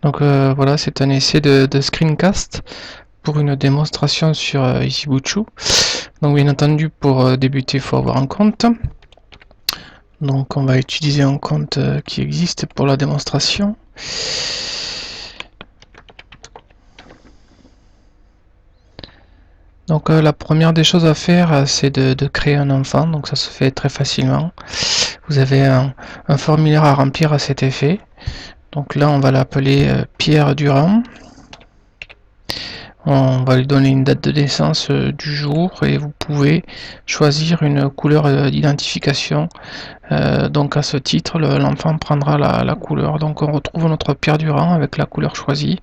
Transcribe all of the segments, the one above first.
Donc voilà, c'est un essai de screencast pour une démonstration sur EasyBootshu. Donc bien entendu, pour débuter, il faut avoir un compte. Donc on va utiliser un compte qui existe pour la démonstration. Donc la première des choses à faire, c'est de créer un enfant. Donc ça se fait très facilement. Vous avez un formulaire à remplir à cet effet. Donc là, on va l'appeler Pierre Durand. On va lui donner une date de naissance du jour et vous pouvez choisir une couleur d'identification. Donc à ce titre, l'enfant prendra la couleur. Donc on retrouve notre Pierre Durand avec la couleur choisie.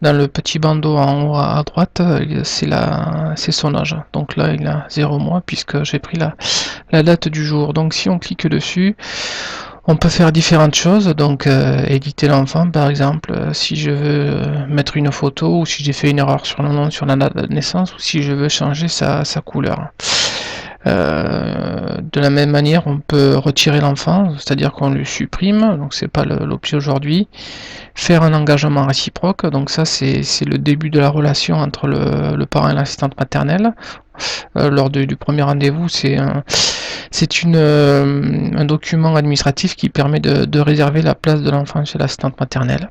Dans le petit bandeau en haut à droite, c'est son âge. Donc là, il a 0 mois puisque j'ai pris la date du jour. Donc si on clique dessus, on peut faire différentes choses, donc éditer l'enfant par exemple, si je veux mettre une photo, ou si j'ai fait une erreur sur le nom, sur la date de naissance, ou si je veux changer sa couleur. De la même manière, on peut retirer l'enfant, c'est-à-dire qu'on le supprime, donc c'est pas l'objet aujourd'hui. Faire un engagement réciproque, donc ça c'est le début de la relation entre le parent et l'assistante maternelle. Lors du premier rendez-vous, c'est un document administratif qui permet de réserver la place de l'enfant chez l'assistante maternelle.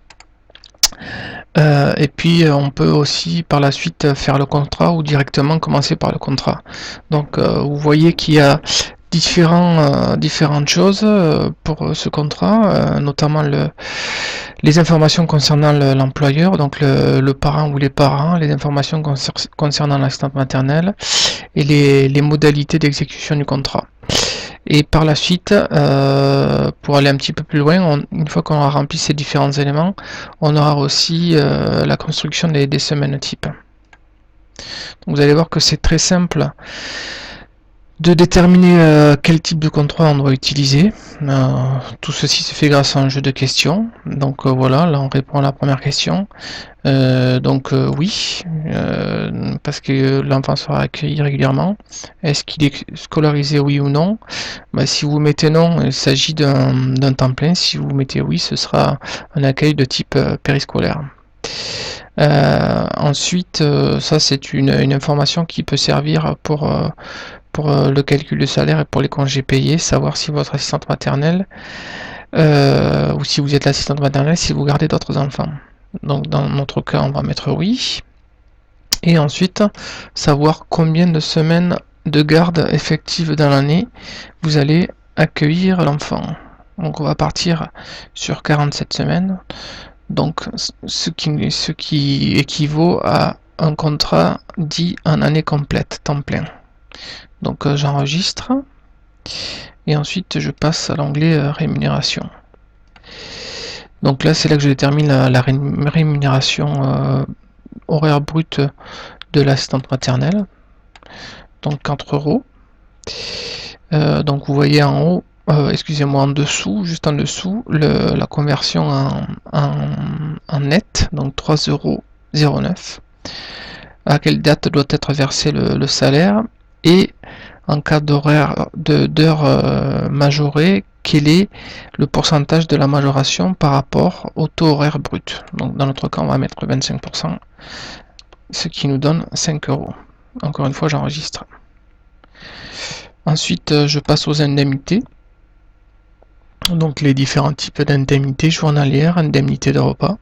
Et puis on peut aussi par la suite faire le contrat ou directement commencer par le contrat. Donc vous voyez qu'il y a différentes choses pour ce contrat, notamment les informations concernant l'employeur, donc le parent ou les parents, les informations concernant l'assistante maternelle et les modalités d'exécution du contrat. Et par la suite, pour aller un petit peu plus loin, une fois qu'on a rempli ces différents éléments, on aura aussi la construction des semaines type. Donc vous allez voir que c'est très simple de déterminer quel type de contrat on doit utiliser. Tout ceci se fait grâce à un jeu de questions. Donc voilà, là on répond à la première question. Oui, parce que l'enfant sera accueilli régulièrement. Est-ce qu'il est scolarisé, oui ou non? Si vous mettez non, il s'agit d'un temps plein. Si vous mettez oui, ce sera un accueil de type périscolaire. Ensuite, ça c'est une information qui peut servir pour le calcul de salaire et pour les congés payés, savoir si votre assistante maternelle, ou si vous êtes l'assistante maternelle, si vous gardez d'autres enfants. Donc dans notre cas, on va mettre oui. Et ensuite, savoir combien de semaines de garde effectives dans l'année vous allez accueillir l'enfant. Donc on va partir sur 47 semaines. Donc ce qui équivaut à un contrat dit en année complète, temps plein. Donc j'enregistre. Et ensuite je passe à l'onglet rémunération. Donc là c'est là que je détermine la rémunération horaire brute de l'assistante maternelle. Donc 4 euros. Donc vous voyez en haut, excusez-moi, en dessous, juste en dessous, la conversion en net, donc 3,09 €. À quelle date doit être versé le salaire, et en cas d'heures majorées, quel est le pourcentage de la majoration par rapport au taux horaire brut. Donc dans notre cas, on va mettre 25%, ce qui nous donne 5 euros. Encore une fois, j'enregistre. Ensuite, je passe aux indemnités. Donc les différents types d'indemnités: journalières, indemnité de repas,